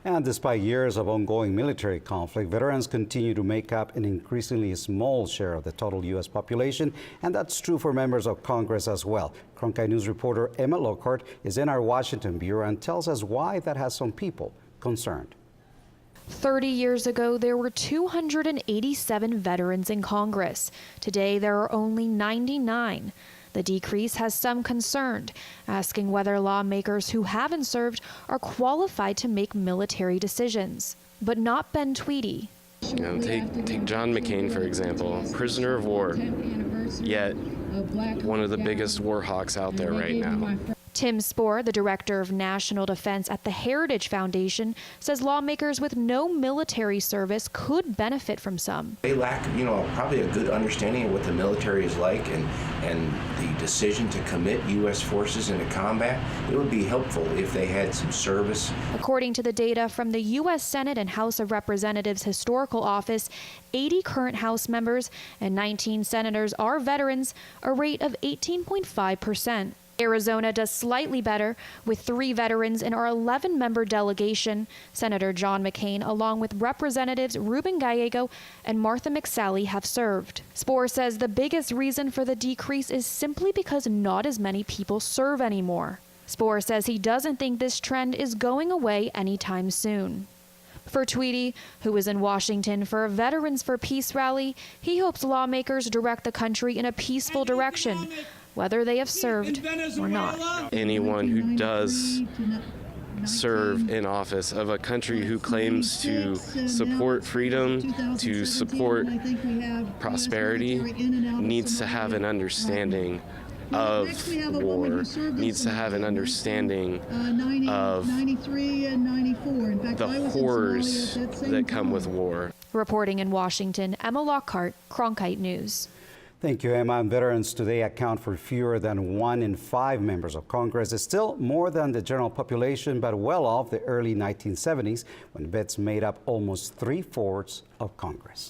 And despite years of ongoing military conflict, veterans continue to make up an increasingly small share of the total U.S. population, and that's true for members of Congress as well. Cronkite News reporter Emma Lockhart is in our Washington bureau and tells us why that has some people concerned. 30 years ago, there were 287 veterans in Congress. Today, there are only 99. The decrease has some concerned, asking whether lawmakers who haven't served are qualified to make military decisions. But not Ben Tweedy. Take John McCain, for example, prisoner of war, yet one of the biggest war hawks out there right now. Tim Spohr, the director of national defense at the Heritage Foundation, says lawmakers with no military service could benefit from some. They lack, probably a good understanding of what the military is like and the decision to commit U.S. forces into combat. It would be helpful if they had some service. According to the data from the U.S. Senate and House of Representatives Historical Office, 80 current House members and 19 senators are veterans, a rate of 18.5%. Arizona does slightly better, with 3 veterans in our 11-member delegation. Senator John McCain, along with Representatives Ruben Gallego and Martha McSally, have served. Spohr says the biggest reason for the decrease is simply because not as many people serve anymore. Spohr says he doesn't think this trend is going away anytime soon. For Tweedy, who is in Washington for a Veterans for Peace rally, he hopes lawmakers direct the country in a peaceful direction, whether they have served or not. Anyone who does serve in office of a country who claims to support freedom, to support prosperity, needs to have an understanding of war, needs to have an understanding of the horrors that come with war. Reporting in Washington, Emma Lockhart, Cronkite News. Thank you, Emma. Veterans today account for fewer than 1 in 5 members of Congress. It's still more than the general population, but well off the early 1970s when vets made up almost 3/4 of Congress.